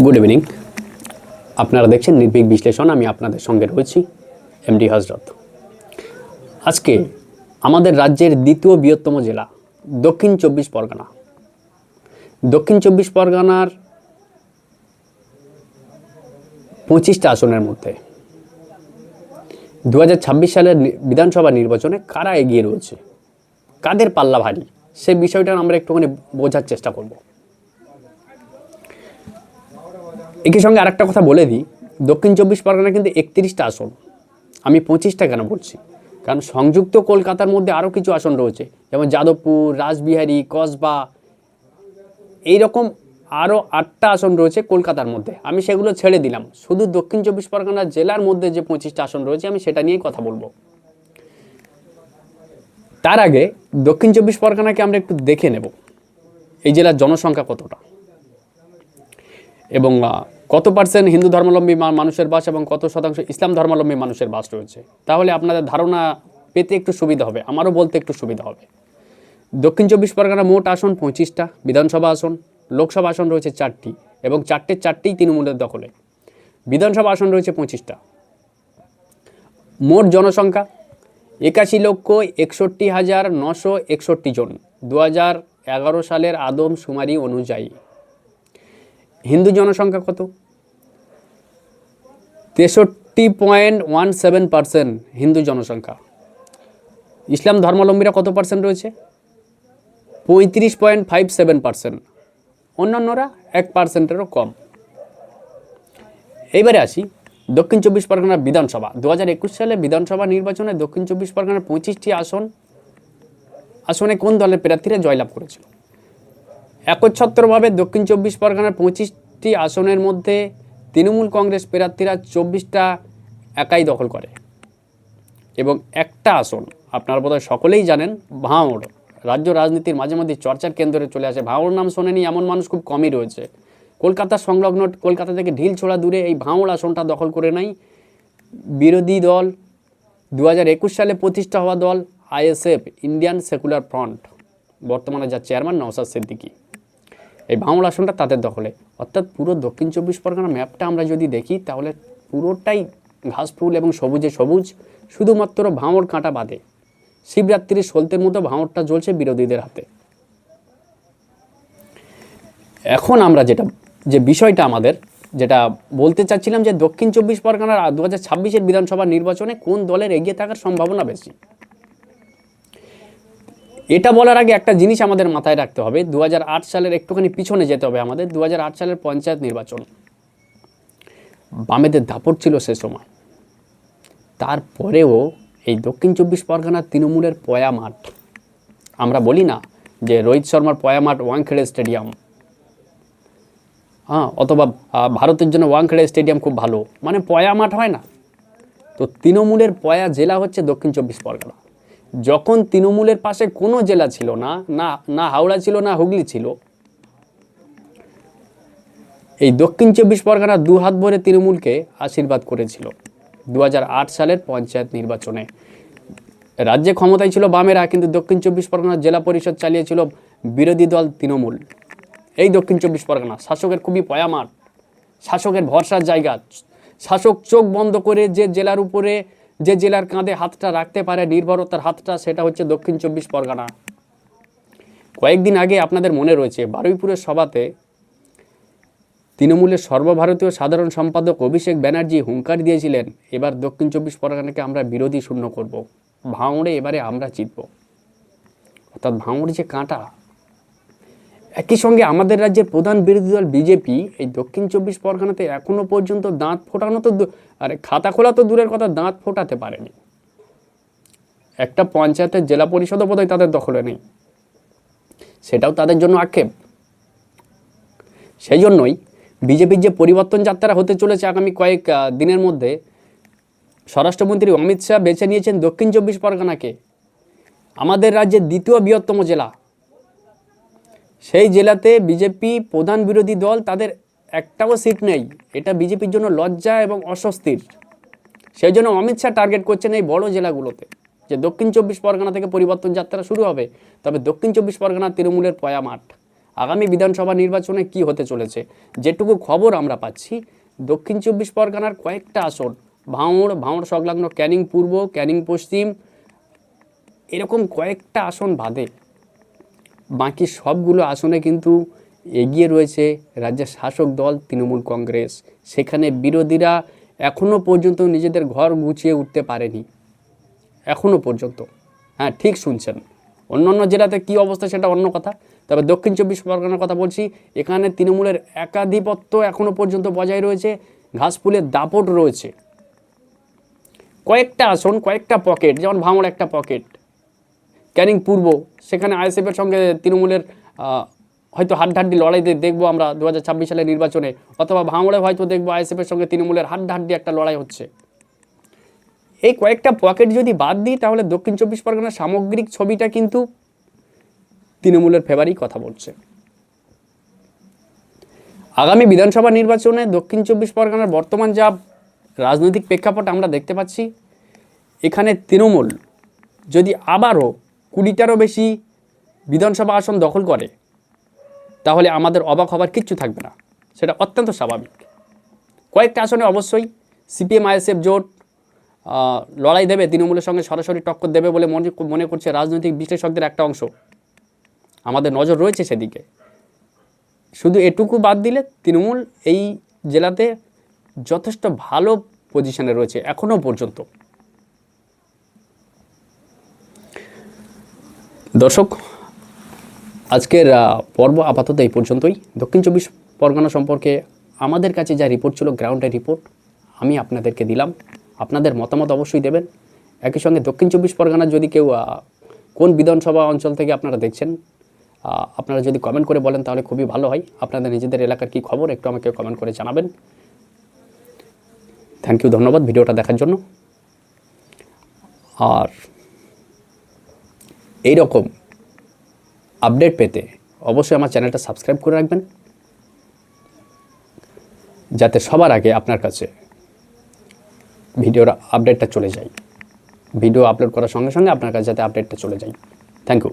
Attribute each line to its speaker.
Speaker 1: Good evening. আপনারা দেখছেন নির্ভীক বিশ্লেষণ। আমি আপনাদের সঙ্গে রয়েছি এমডি হজরত। আজকে আমাদের রাজ্যের দ্বিতীয় বৃহত্তম জেলা দক্ষিণ চব্বিশ পরগনা। দক্ষিণ চব্বিশ পরগনার 25টা আসনের মধ্যে 2026 সালের বিধানসভা নির্বাচনে কারা এগিয়ে রয়েছে, কাদের পাল্লা ভারী, সে বিষয়টা আমরা একটুখানি বোঝার চেষ্টা করব। একই সঙ্গে আরেকটা কথা বলে দিই, দক্ষিণ চব্বিশ পরগনা কিন্তু 31টা আসন। আমি 25টা কেন বলছি, কারণ সংযুক্ত কলকাতার মধ্যে আরও কিছু আসন রয়েছে, যেমন যাদবপুর, রাসবিহারী, কসবা, এইরকম আরও 8টা আসন রয়েছে কলকাতার মধ্যে। আমি সেগুলো ছেড়ে দিলাম, শুধু দক্ষিণ চব্বিশ পরগনা জেলার মধ্যে যে 25টা আসন রয়েছে আমি সেটা নিয়েই কথা বলবো। তার আগে দক্ষিণ চব্বিশ পরগনাকে আমরা একটু দেখে নেব, এই জেলার জনসংখ্যা কতটা এবং কত পার্সেন্ট হিন্দু ধর্মাবলম্বী মানুষের বাস এবং কত শতাংশ ইসলাম ধর্মাবলম্বী মানুষের বাস রয়েছে। তাহলে আপনাদের ধারণা পেতে একটু সুবিধা হবে, আমারও বলতে একটু সুবিধা হবে। দক্ষিণ চব্বিশ পরগনা মোট আসন 25টা, বিধানসভা আসন, লোকসভা আসন রয়েছে 4টি এবং 4টেই তৃণমূলের দখলে। বিধানসভা আসন রয়েছে 25টা। মোট জনসংখ্যা 81,61,961 জন 2011 সালের আদমশুমারি অনুযায়ী। হিন্দু জনসংখ্যা কত? 63.17% হিন্দু জনসংখ্যা। ইসলাম ধর্মাবলম্বীরা কত পার্সেন্ট রয়েছে? 35.57%। অন্যান্যরা 1%-এরও কম। এইবারে আসি দক্ষিণ চব্বিশ পরগনার বিধানসভা। 2021 সালে বিধানসভা নির্বাচনে দক্ষিণ চব্বিশ পরগনার 25টি আসনে কোন দলের প্রার্থীরা জয়লাভ করেছিল? একচ্ছত্রভাবে দক্ষিণ চব্বিশ পরগনার 25টি আসনের মধ্যে তৃণমূল কংগ্রেস প্রার্থীরা 24টা একাই দখল করে এবং একটা আসন আপনারা বোধহয় সকলেই জানেন, ভাঙড়। রাজ্য রাজনীতির মাঝে মাঝে চর্চার কেন্দ্রে চলে আসে। ভাঙড় নাম শোনেনি এমন মানুষ খুব কমই রয়েছে। কলকাতার সংলগ্ন, কলকাতা থেকে ঢিল ছোড়া দূরে এই ভাঙড় আসনটা দখল করে নেয় বিরোধী দল 2021 সালে প্রতিষ্ঠা হওয়া দল আইএসএফ, ইন্ডিয়ান সেকুলার ফ্রন্ট, বর্তমানে যার চেয়ারম্যান নওশাদ সিদ্দিকী। এই ভাঙড় আসনটা তাদের দখলে। অর্থাৎ পুরো দক্ষিণ চব্বিশ পরগনা ম্যাপটা আমরা যদি দেখি তাহলে পুরোটাই ঘাসফুল এবং সবুজে সবুজ, শুধুমাত্র ভাঙড় কাঁটা বাদে। শিবরাত্রির সলতের মতো ভাঙড়টা জ্বলছে বিরোধীদের হাতে। এখন আমরা যে বিষয়টা আমাদের যেটা বলতে চাচ্ছিলাম, যে দক্ষিণ চব্বিশ পরগনার 2026 বিধানসভা নির্বাচনে কোন দলের এগিয়ে থাকার সম্ভাবনা বেশি। এটা বলার আগে একটা জিনিস আমাদের মাথায় রাখতে হবে, 2008 সালের একটুখানি পিছনে যেতে হবে আমাদের। 2008 সালের পঞ্চায়েত নির্বাচন, বামেদের দাপট ছিল সে সময়। তারপরেও এই দক্ষিণ চব্বিশ পরগনার তৃণমূলের পয়া মাঠ, আমরা বলি না যে রোহিত শর্মার পয়া মাঠ ওয়াংখেড়ে স্টেডিয়াম, অথবা ভারতের জন্য ওয়াংখেড়ে স্টেডিয়াম খুব ভালো, মানে পয়া মাঠ হয় না। তো তৃণমূলের পয়া জেলা হচ্ছে দক্ষিণ চব্বিশ পরগনা। যখন তৃণমূলের পাশে কোনো জেলা ছিল না, না হাওড়া ছিল, না হুগলি ছিল, এই দক্ষিণ চব্বিশ পরগনা দু হাত ভরে তৃণমূলকে আশীর্বাদ করেছিল 2008 সালের পঞ্চায়েত নির্বাচনে। রাজ্যে ক্ষমতায় ছিল বামেরা, কিন্তু দক্ষিণ চব্বিশ পরগনার জেলা পরিষদ চালিয়েছিল বিরোধী দল তৃণমূল। এই দক্ষিণ চব্বিশ পরগনা শাসকের খুবই পয়া মাঠ, শাসকের ভরসার জায়গা। শাসক চোখ বন্ধ করে যে জেলার উপরে, যে জেলার কাঁধে হাতটা রাখতে পারে, নির্ভরতার হাতটা, সেটা হচ্ছে দক্ষিণ চব্বিশ পরগনা। কয়েকদিন আগে আপনাদের মনে রয়েছে বারুইপুরের সভাতে তৃণমূলের সর্বভারতীয় সাধারণ সম্পাদক অভিষেক ব্যানার্জি হুঙ্কার দিয়েছিলেন, এবার দক্ষিণ চব্বিশ পরগনাকে আমরা বিরোধী শূন্য করব, ভাঙড়ে এবারে আমরা জিতব। অর্থাৎ ভাঙড় যে কাঁটা। একই সঙ্গে আমাদের রাজ্যের প্রধান বিরোধী দল বিজেপি এই দক্ষিণ চব্বিশ পরগনাতে এখনো পর্যন্ত দাঁত ফোটানো তো, আরে খাতা খোলা তো দূরের কথা, দাঁত ফোটাতে পারেনি। একটা পঞ্চায়েতের জেলা পরিষদও বোধহয় তাদের দখলে নেই, সেটাও তাদের জন্য আক্ষেপ। সেই জন্যই বিজেপির যে পরিবর্তন যাত্রা হতে চলেছে আগামী কয়েক দিনের মধ্যে, স্বরাষ্ট্রমন্ত্রী অমিত শাহ বেছে নিয়েছেন দক্ষিণ চব্বিশ পরগনাকে আমাদের রাজ্যের দ্বিতীয় বৃহত্তম জেলা। সেই জেলাতে বিজেপি প্রধান বিরোধী দল, তাদের একটাও সিট নেই। এটা বিজেপির জন্য লজ্জা এবং অস্বস্তির। সেই জন্য অমিত শাহ টার্গেট করছেন এই বড় জেলাগুলোতে, যে দক্ষিণ চব্বিশ পরগনা থেকে পরিবর্তন যাত্রা শুরু হবে, তবে দক্ষিণ চব্বিশ পরগনা তৃণমূলের পয়া মাঠ। আগামী বিধানসভা নির্বাচনে কি হতে চলেছে। যেটুকু খবর আমরা পাচ্ছি, দক্ষিণ 24 পরগনার কয়েকটা আসন, ভাঙড় সংলগ্ন ক্যানিং পূর্ব, ক্যানিং পশ্চিম, এরকম কয়েকটা আসন বাদে বাকি সবগুলো আসনে কিন্তু এগিয়ে রয়েছে রাজ্যের শাসক দল তৃণমূল কংগ্রেস। সেখানে বিরোধীরা এখনও পর্যন্ত নিজেদের ঘর গুছিয়ে উঠতে পারেনি, এখনও পর্যন্ত। হ্যাঁ, ঠিক শুনছেন, অন্যান্য জেলাতে কী অবস্থা সেটা অন্য কথা, তবে দক্ষিণ 24 পরগনার কথা বলছি। এখানে তৃণমূলের একাধিপত্য এখনও পর্যন্ত বজায় রয়েছে, ঘাসফুলের দাপট রয়েছে। কয়েকটা আসন, কয়েকটা পকেট, যেমন ভাঙড় একটা পকেট, ক্যানিং পূর্ব, সেখানে আইএসএফের সঙ্গে তৃণমূলের হয়তো হাড্ডাহাড্ডি লড়াই দেখবো আমরা 2026 সালের নির্বাচনে, অথবা ভাঙড়ে হয়তো দেখবো আইএসএফের সঙ্গে তৃণমূলের হাড্ডাহাড্ডি একটা লড়াই হচ্ছে। এই কয়েকটা পকেট যদি বাদ দিই, তাহলে দক্ষিণ 24 পরগনার সামগ্রিক ছবিটা কিন্তু তৃণমূলের ফেভারেই কথা বলছে। আগামী বিধানসভা নির্বাচনে দক্ষিণ 24 পরগনার বর্তমান যা রাজনৈতিক প্রেক্ষাপট আমরা দেখতে পাচ্ছি, এখানে তৃণমূল যদি আবারও 20টারও বেশি বিধানসভা আসন দখল করে, তাহলে আমাদের অবাক হবার কিচ্ছু থাকবে না, সেটা অত্যন্ত স্বাভাবিক। কয়েকটা আসনে অবশ্যই সিপিএম আইএসএফ জোট লড়াই দেবে, তৃণমূলের সঙ্গে সরাসরি টক্কর দেবে বলে মনে করছে রাজনৈতিক বিশ্লেষকদের একটা অংশ। আমাদের নজর রয়েছে সেদিকে। শুধু এটুকু বাদ দিলে তৃণমূল এই জেলাতে যথেষ্ট ভালো পজিশনে রয়েছে এখনও পর্যন্ত। দর্শক, আজকের পর্ব আপাতত এই পর্যন্তই। দক্ষিণ 24 পরগনা সম্পর্কে আমাদের কাছে যা রিপোর্ট ছিল, গ্রাউন্ডের রিপোর্ট, আমি আপনাদেরকে দিলাম। আপনাদের মতামত অবশ্যই দেবেন। একই সঙ্গে দক্ষিণ 24 পরগনার যদি কেউ কোন বিধানসভা অঞ্চল থেকে আপনারা দেখছেন, আপনারা যদি কমেন্ট করে বলেন তাহলে খুবই ভালো হয়। আপনাদের নিজেদের এলাকার কী খবর একটু আমাকে কমেন্ট করে জানাবেন। থ্যাংক ইউ, ধন্যবাদ ভিডিওটা দেখার জন্য। আর এই রকম আপডেট পেতে অবশ্যই আমার চ্যানেলটা সাবস্ক্রাইব করে রাখবেন, যাতে সবার আগে আপনার কাছে ভিডিওর আপডেটটা চলে যায়। ভিডিও আপলোড করার সঙ্গে সঙ্গে আপনার কাছে যাতে আপডেটটা চলে যায়। Thank you.